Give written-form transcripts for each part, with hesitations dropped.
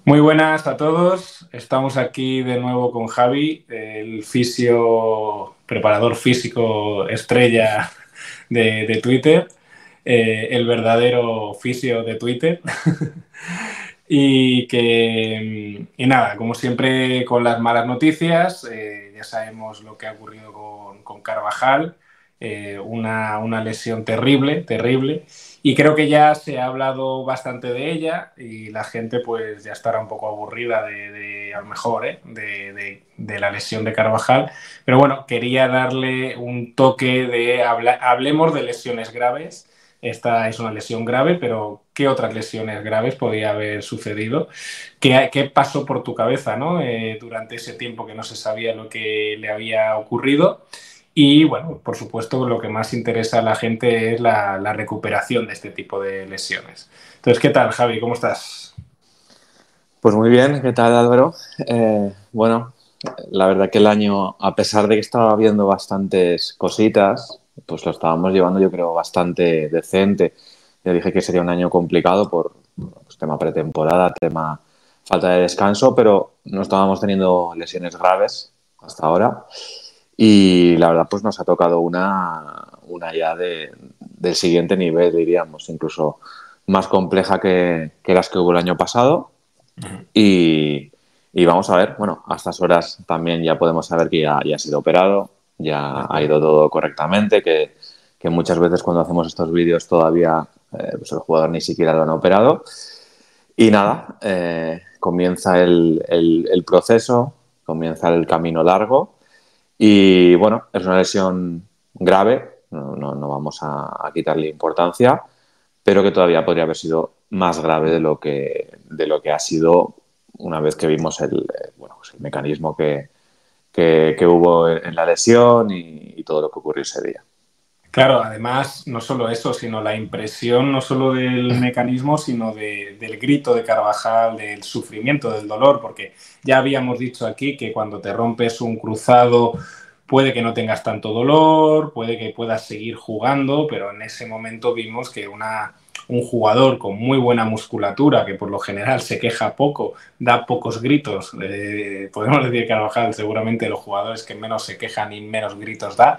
Muy buenas a todos. Estamos aquí de nuevo con Javi, el preparador físico estrella de Twitter, el verdadero fisio de Twitter. Y nada, como siempre con las malas noticias, ya sabemos lo que ha ocurrido con Carvajal, una lesión terrible, terrible. Y creo que ya se ha hablado bastante de ella y la gente pues ya estará un poco aburrida a lo mejor, de la lesión de Carvajal. Pero bueno, quería darle un toque hablemos de lesiones graves. Esta es una lesión grave, pero ¿qué otras lesiones graves podía haber sucedido? ¿Qué pasó por tu cabeza, ¿no? Durante ese tiempo que no se sabía lo que le había ocurrido? Y bueno, por supuesto, lo que más interesa a la gente es la recuperación de este tipo de lesiones. Entonces, ¿qué tal, Javi? ¿Cómo estás? Pues muy bien, ¿qué tal, Álvaro? Bueno, la verdad que el año, a pesar de que estaba viendo bastantes cositas, pues lo estábamos llevando yo creo bastante decente. Ya dije que sería un año complicado por pues, tema pretemporada, tema falta de descanso, pero no estábamos teniendo lesiones graves hasta ahora. Y la verdad pues nos ha tocado una ya del siguiente nivel, diríamos, incluso más compleja que las que hubo el año pasado. Y, y vamos a ver, bueno, a estas horas también ya podemos saber que ya ha sido operado, De ya ha acuerdo. ido todo correctamente, que muchas veces cuando hacemos estos vídeos todavía pues el jugador ni siquiera lo han operado. Y nada, comienza el proceso, comienza el camino largo y bueno, es una lesión grave, no vamos a quitarle importancia, pero que todavía podría haber sido más grave de lo que ha sido una vez que vimos bueno, pues el mecanismo que hubo en la lesión y todo lo que ocurrió ese día. Claro, además, no solo eso, sino la impresión no solo del mecanismo, sino del grito de Carvajal, del sufrimiento, del dolor, porque ya habíamos dicho aquí que cuando te rompes un cruzado puede que no tengas tanto dolor, puede que puedas seguir jugando, pero en ese momento vimos que un jugador con muy buena musculatura, que por lo general se queja poco, da pocos gritos, podemos decir que Carvajal seguramente los jugadores que menos se quejan y menos gritos da,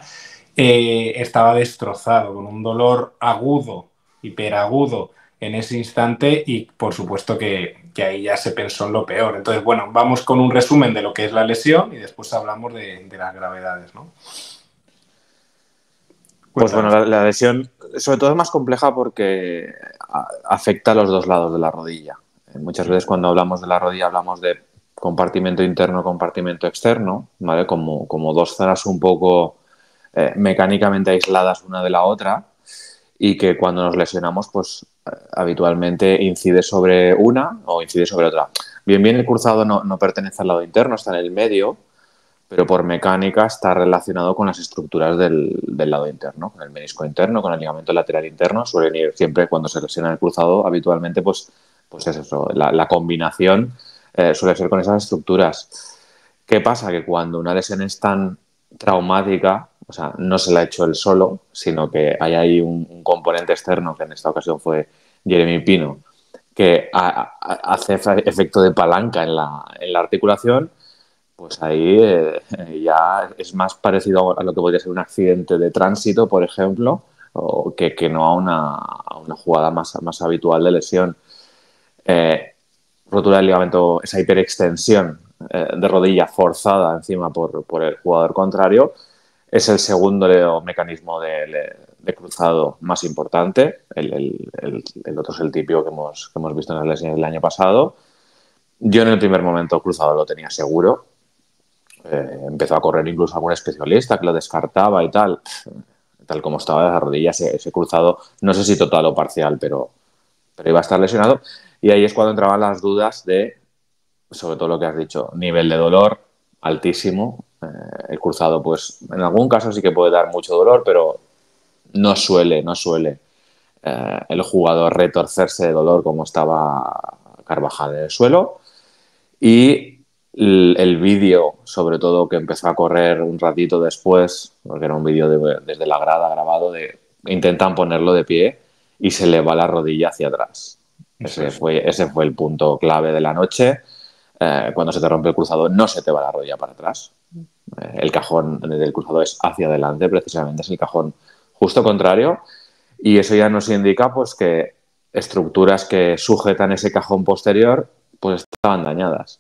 estaba destrozado, con un dolor agudo, hiperagudo en ese instante y por supuesto que ahí ya se pensó en lo peor. Entonces, bueno, vamos con un resumen de lo que es la lesión y después hablamos de las gravedades, ¿no? Pues bueno, Cuéntanos. la lesión sobre todo es más compleja porque afecta a los dos lados de la rodilla. Muchas veces cuando hablamos de la rodilla hablamos de compartimento interno, compartimento externo, ¿vale? Como dos zonas un poco mecánicamente aisladas una de la otra y que cuando nos lesionamos pues habitualmente incide sobre una o incide sobre otra. Bien, el cruzado no pertenece al lado interno, está en el medio, pero por mecánica está relacionado con las estructuras del lado interno, con el menisco interno, con el ligamento lateral interno. Suelen ir siempre cuando se lesiona el cruzado, habitualmente pues es eso, la combinación suele ser con esas estructuras. ¿Qué pasa? Que cuando una lesión es tan traumática, o sea, no se la ha hecho él solo, sino que hay ahí un componente externo, que en esta ocasión fue Jeremy Pino, que hace efecto de palanca en la articulación, pues ahí ya es más parecido a lo que podría ser un accidente de tránsito, por ejemplo, o que no a una jugada más habitual de lesión. Eh, Rotura del ligamento, esa hiperextensión de rodilla forzada encima por el jugador contrario, es el segundo mecanismo de cruzado más importante. El otro es el típico que hemos visto en las lesiones del año pasado. Yo en el primer momento cruzado lo tenía seguro. Empezó a correr incluso algún especialista que lo descartaba y tal como estaba de la rodilla, ese cruzado, no sé si total o parcial, pero iba a estar lesionado. Y ahí es cuando entraban las dudas sobre todo lo que has dicho, nivel de dolor altísimo. El cruzado, pues en algún caso sí que puede dar mucho dolor, pero no suele el jugador retorcerse de dolor como estaba Carvajal en el suelo. Y el vídeo, sobre todo, que empezó a correr un ratito después, porque era un vídeo desde la grada grabado, intentan ponerlo de pie y se le va la rodilla hacia atrás. Eso es. Ese fue el punto clave de la noche. Cuando se te rompe el cruzado, no se te va la rodilla para atrás. El cajón del cruzado es hacia adelante, precisamente, es el cajón justo contrario. Y eso ya nos indica pues que estructuras que sujetan ese cajón posterior pues estaban dañadas.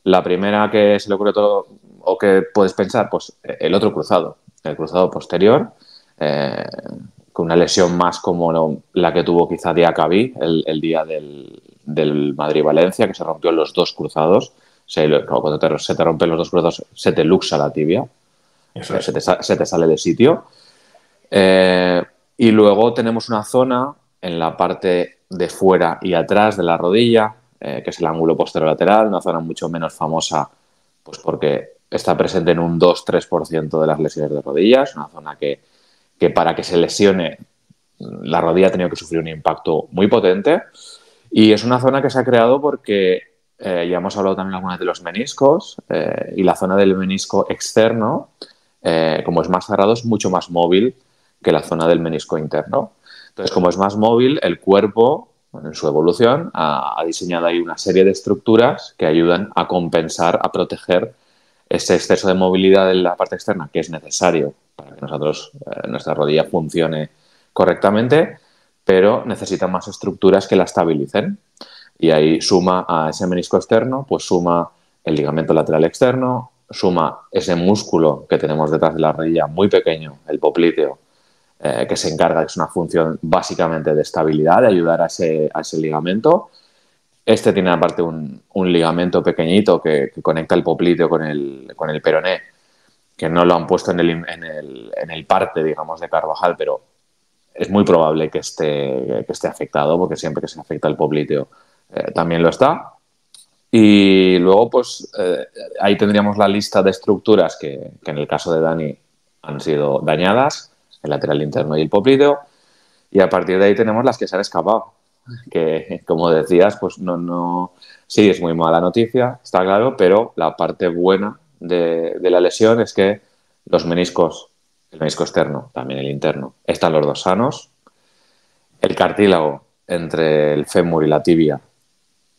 La primera que se le ocurre todo o que puedes pensar, pues el otro cruzado, el cruzado posterior, eh, con una lesión más como la que tuvo quizá Diacabí el día del Madrid-Valencia, que se rompió los dos cruzados. Cuando se te rompen los dos cruzados, se te luxa la tibia, Eso es. se te sale de sitio. Eh, y luego tenemos una zona en la parte de fuera y atrás de la rodilla, que es el ángulo posterolateral, una zona mucho menos famosa pues porque está presente en un 2-3% de las lesiones de rodillas, una zona que para que se lesione la rodilla ha tenido que sufrir un impacto muy potente y es una zona que se ha creado porque ya hemos hablado también algunas de los meniscos y la zona del menisco externo, como es más cerrado, es mucho más móvil que la zona del menisco interno. Entonces, como es más móvil, el cuerpo, en su evolución, ha diseñado ahí una serie de estructuras que ayudan a compensar, a proteger ese exceso de movilidad en la parte externa que es necesario para que nuestra rodilla funcione correctamente, pero necesita más estructuras que la estabilicen. Y ahí suma a ese menisco externo, pues suma el ligamento lateral externo, suma ese músculo que tenemos detrás de la rodilla muy pequeño, el popliteo, que se encarga, que es una función básicamente de estabilidad, de ayudar a ese ligamento. Este tiene aparte un ligamento pequeñito que conecta el popliteo con el peroné, que no lo han puesto en el parte, digamos, de Carvajal, pero es muy probable que esté afectado, porque siempre que se afecta el popliteo también lo está. Y luego, pues, ahí tendríamos la lista de estructuras que en el caso de Dani han sido dañadas, el lateral interno y el popliteo, y a partir de ahí tenemos las que se han escapado, que como decías, pues sí, es muy mala noticia, está claro, pero la parte buena de la lesión es que los meniscos, el menisco externo, también el interno, están los dos sanos, el cartílago entre el fémur y la tibia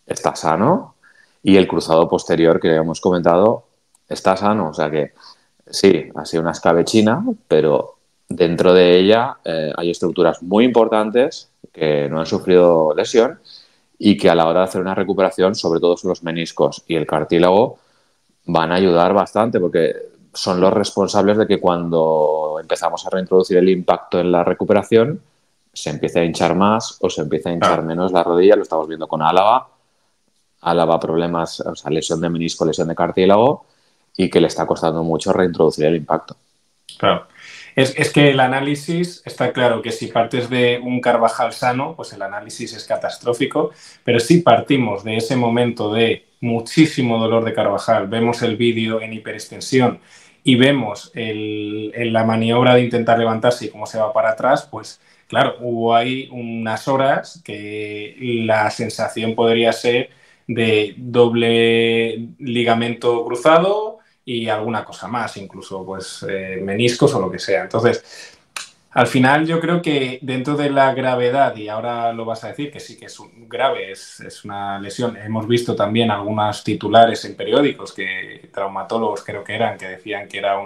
está sano y el cruzado posterior que hemos comentado está sano. O sea que sí, ha sido una escabechina, pero dentro de ella hay estructuras muy importantes que no han sufrido lesión y que a la hora de hacer una recuperación, sobre todo son los meniscos y el cartílago, van a ayudar bastante porque son los responsables de que cuando empezamos a reintroducir el impacto en la recuperación se empiece a hinchar más o se empiece a hinchar Claro, menos la rodilla. Lo estamos viendo con Álava. Álava problemas, o sea, lesión de menisco, lesión de cartílago y que le está costando mucho reintroducir el impacto. claro. Es que el análisis, está claro que si partes de un Carvajal sano, pues el análisis es catastrófico, pero si partimos de ese momento de muchísimo dolor de Carvajal, vemos el vídeo en hiperextensión y vemos la maniobra de intentar levantarse y cómo se va para atrás, pues claro, hubo ahí unas horas que la sensación podría ser de doble ligamento cruzado y alguna cosa más, incluso pues meniscos o lo que sea. Entonces, al final yo creo que dentro de la gravedad, y ahora lo vas a decir, que sí que es grave, es una lesión, hemos visto también algunos titulares en periódicos, que traumatólogos creo que eran, que decían que era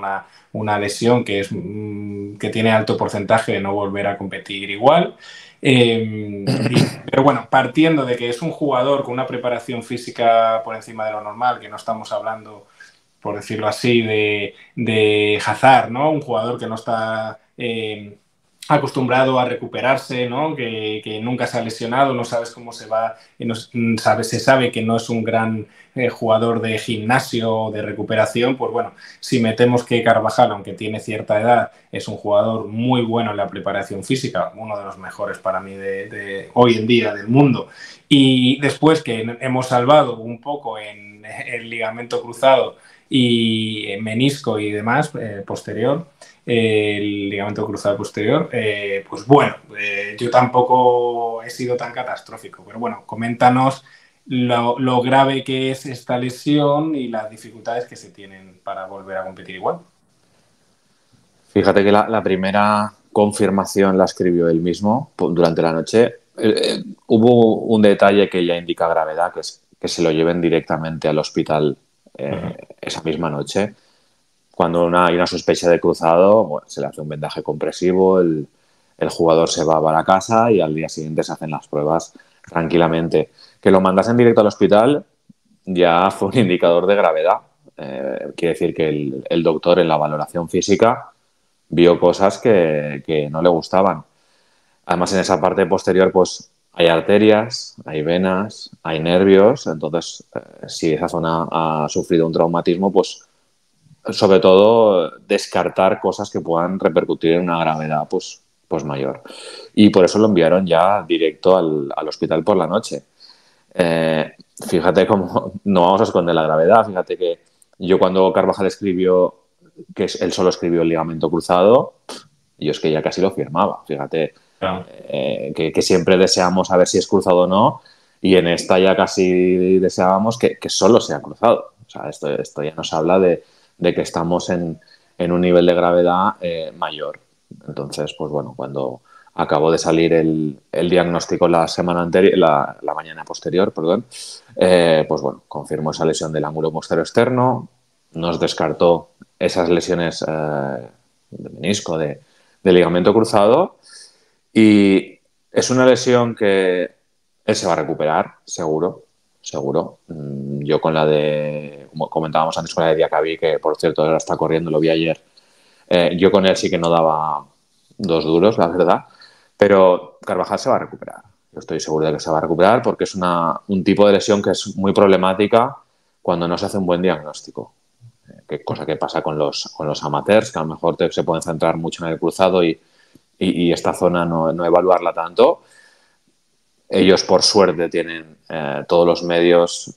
una lesión que tiene alto porcentaje de no volver a competir igual. Pero bueno, partiendo de que es un jugador con una preparación física por encima de lo normal, que no estamos hablando por decirlo así, de Hazard, ¿no? Un jugador que no está acostumbrado a recuperarse, ¿no? Que nunca se ha lesionado, no sabes cómo se va, se sabe que no es un gran jugador de gimnasio o de recuperación, pues bueno, si metemos que Carvajal, aunque tiene cierta edad, es un jugador muy bueno en la preparación física, uno de los mejores para mí de hoy en día del mundo, y después que hemos salvado un poco en el ligamento cruzado y menisco y demás posterior, el ligamento cruzado posterior, pues bueno, yo tampoco he sido tan catastrófico, pero bueno, coméntanos lo grave que es esta lesión y las dificultades que se tienen para volver a competir igual. Fíjate que la primera confirmación la escribió él mismo durante la noche. Hubo un detalle que ya indica gravedad, que es que se lo lleven directamente al hospital Ujú. esa misma noche. Cuando hay una sospecha de cruzado, bueno, se le hace un vendaje compresivo, el jugador se va para casa y al día siguiente se hacen las pruebas tranquilamente. Que lo mandasen directo al hospital ya fue un indicador de gravedad. Quiere decir que el doctor en la valoración física vio cosas que no le gustaban. Además, en esa parte posterior, pues hay arterias, hay venas, hay nervios. Entonces, si esa zona ha sufrido un traumatismo, pues sobre todo descartar cosas que puedan repercutir en una gravedad pues mayor. Y por eso lo enviaron ya directo al hospital por la noche. Eh, Fíjate cómo no vamos a esconder la gravedad. Fíjate que yo cuando Carvajal escribió que él solo escribió el ligamento cruzado, yo es que ya casi lo firmaba. Fíjate Claro. que siempre deseamos a ver si es cruzado o no, y en esta ya casi deseábamos que solo sea cruzado. O sea, esto ya nos habla de que estamos en un nivel de gravedad mayor. Entonces, pues bueno, cuando acabó de salir el diagnóstico la semana anterior, la mañana posterior, perdón, pues bueno, confirmó esa lesión del ángulo posterior externo, nos descartó esas lesiones de menisco, de ligamento cruzado, y es una lesión que él se va a recuperar, seguro, seguro. Yo con la de, como comentábamos antes, con la de Diacabí, que por cierto ahora está corriendo, lo vi ayer, yo con él sí que no daba dos duros, la verdad, pero Carvajal se va a recuperar. Yo estoy seguro de que se va a recuperar porque es un tipo de lesión que es muy problemática cuando no se hace un buen diagnóstico. Cosa que pasa con los amateurs, que a lo mejor se pueden centrar mucho en el cruzado y esta zona no evaluarla tanto. Ellos, por suerte, tienen todos los medios.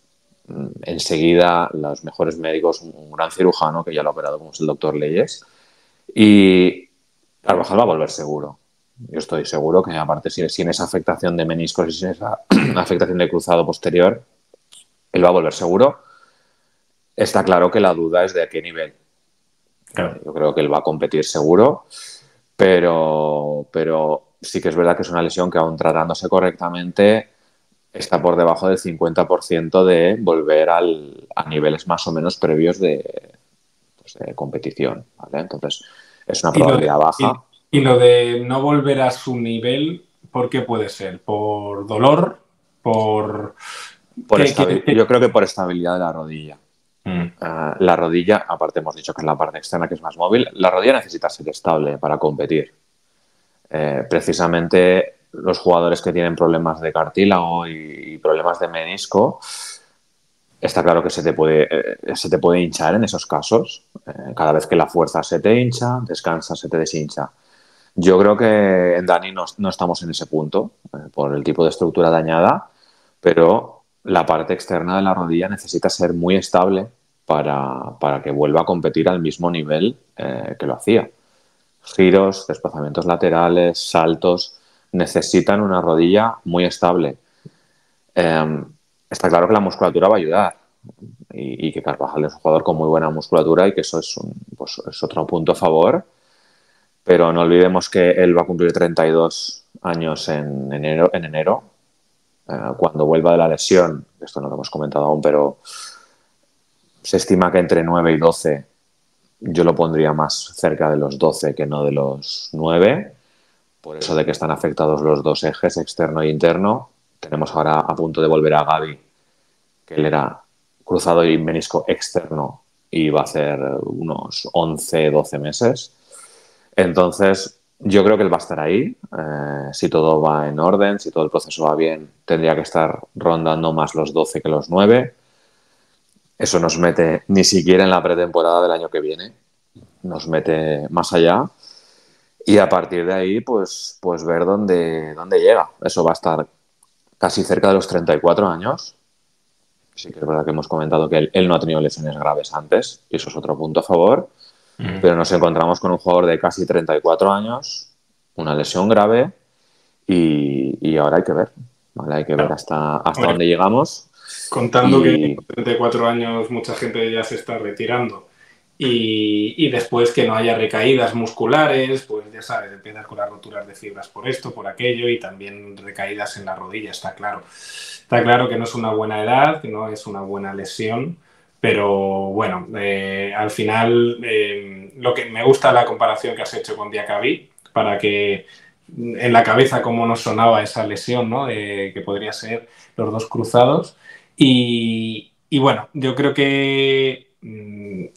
Enseguida, los mejores médicos, un gran cirujano que ya lo ha operado, como es el doctor Leyes. Y Carvajal va a volver seguro. Yo estoy seguro que, aparte, sin esa afectación de meniscos y sin esa afectación de cruzado posterior, él va a volver seguro. Está claro que la duda es de a qué nivel. Claro. Yo creo que él va a competir seguro, pero sí que es verdad que es una lesión que, aún tratándose correctamente, está por debajo del 50% de volver a niveles más o menos previos de competición, ¿vale? Entonces, es una Y lo probabilidad de, baja. y lo de no volver a su nivel, ¿por qué puede ser? ¿Por dolor? ¿Por Yo creo que por estabilidad de la rodilla. Mm. La rodilla, aparte hemos dicho que es la parte externa que es más móvil, la rodilla necesita ser estable para competir. Precisamente los jugadores que tienen problemas de cartílago y problemas de menisco, está claro que se te puede hinchar en esos casos. Cada vez que la fuerza se te hincha, descansa, se te deshincha. Yo creo que en Dani no estamos en ese punto, por el tipo de estructura dañada, pero la parte externa de la rodilla necesita ser muy estable para que vuelva a competir al mismo nivel que lo hacía. Giros, desplazamientos laterales, saltos, necesitan una rodilla muy estable. Eh, Está claro que la musculatura va a ayudar y que Carvajal es un jugador con muy buena musculatura y que eso pues, es otro punto a favor, pero no olvidemos que él va a cumplir 32 años en enero. Cuando vuelva de la lesión, esto no lo hemos comentado aún, pero se estima que entre 9 y 12, yo lo pondría más cerca de los 12 que no de los 9, por eso de que están afectados los dos ejes, externo e interno. Tenemos ahora a punto de volver a Gavi, que él era cruzado y menisco externo y va a hacer unos 11, 12 meses. Entonces, yo creo que él va a estar ahí. Si todo va en orden, si todo el proceso va bien, tendría que estar rondando más los 12 que los 9. Eso nos mete ni siquiera en la pretemporada del año que viene, nos mete más allá. Y a partir de ahí, pues ver dónde llega. Eso va a estar casi cerca de los 34 años. Sí que es verdad que hemos comentado que él no ha tenido lesiones graves antes, y eso es otro punto a favor. Mm. Pero nos encontramos con un jugador de casi 34 años, una lesión grave, y ahora hay que ver, ¿vale? Hay que ver Claro. hasta Hombre, dónde llegamos. contando que Y con 34 años mucha gente ya se está retirando y después que no haya recaídas musculares, pues ya sabes, empiezas con las roturas de fibras por esto, por aquello y también recaídas en la rodilla, está claro. Está claro que no es una buena edad, que no es una buena lesión, pero bueno, al final lo que me gusta la comparación que has hecho con Diacabí, para que en la cabeza cómo nos sonaba esa lesión, ¿no? Que podría ser los dos cruzados. Y bueno, yo creo que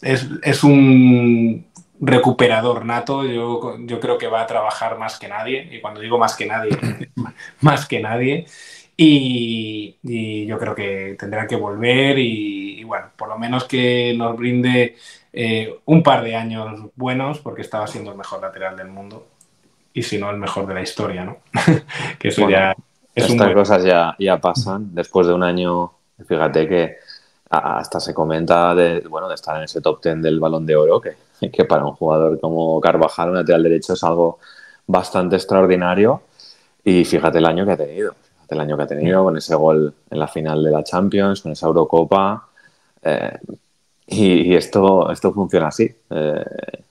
es un recuperador nato. Yo creo que va a trabajar más que nadie. Y cuando digo más que nadie, más que nadie. Y yo creo que tendrá que volver y bueno, por lo menos que nos brinde un par de años buenos, porque estaba siendo el mejor lateral del mundo y si no el mejor de la historia, ¿no? Que eso ya Bueno, es un estas buen... cosas ya pasan. Después de un año, fíjate que hasta se comenta bueno, de estar en ese top 10 del Balón de Oro, que para un jugador como Carvajal, un lateral derecho, es algo bastante extraordinario. Y fíjate el año que ha tenido. Fíjate el año que ha tenido con ese gol en la final de la Champions, con esa Eurocopa. eh, y esto funciona así.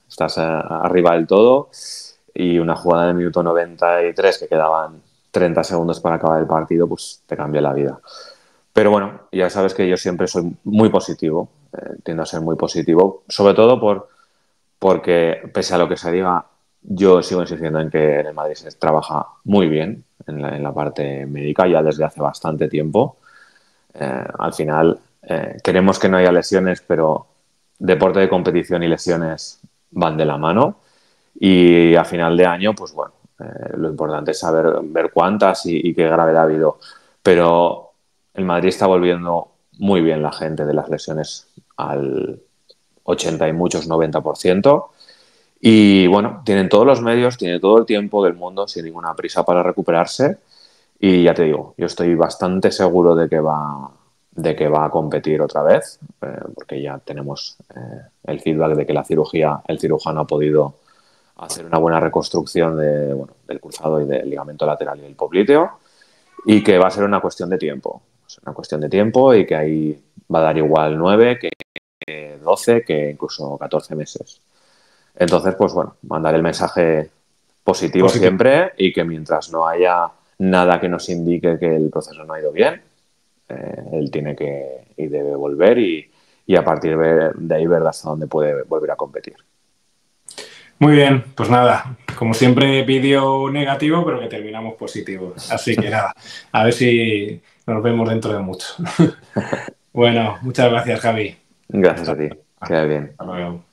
Estás arriba del todo y una jugada en el minuto 93 que quedaban 30 segundos para acabar el partido, pues te cambia la vida. Pero bueno, ya sabes que yo siempre soy muy positivo, tiendo a ser muy positivo, sobre todo porque pese a lo que se diga, yo sigo insistiendo en que en el Madrid se trabaja muy bien en la parte médica ya desde hace bastante tiempo. Al final queremos que no haya lesiones, pero deporte de competición y lesiones van de la mano. Y a final de año, pues bueno, lo importante es saber ver cuántas y qué gravedad ha habido. Pero el Madrid está volviendo muy bien la gente de las lesiones al 80 y muchos 90%. Y bueno, tienen todos los medios, tienen todo el tiempo del mundo sin ninguna prisa para recuperarse. Y ya te digo, yo estoy bastante seguro de que va a competir otra vez, porque ya tenemos el feedback de que la cirugía, el cirujano ha podido hacer una buena reconstrucción del cruzado y del ligamento lateral y del popliteo, y que va a ser una cuestión de tiempo. Es una cuestión de tiempo y que ahí va a dar igual 9 que 12, que incluso 14 meses. Entonces, pues bueno, mandar el mensaje positivo positivo. siempre y que mientras no haya nada que nos indique que el proceso no ha ido bien, él tiene que y debe volver y a partir de ahí ver hasta dónde puede volver a competir. Muy bien, pues nada, como siempre vídeo negativo, pero que terminamos positivo. Así que nada, a ver si nos vemos dentro de mucho. Bueno, muchas gracias, Javi. Gracias Hasta a ti. Queda bien. luego.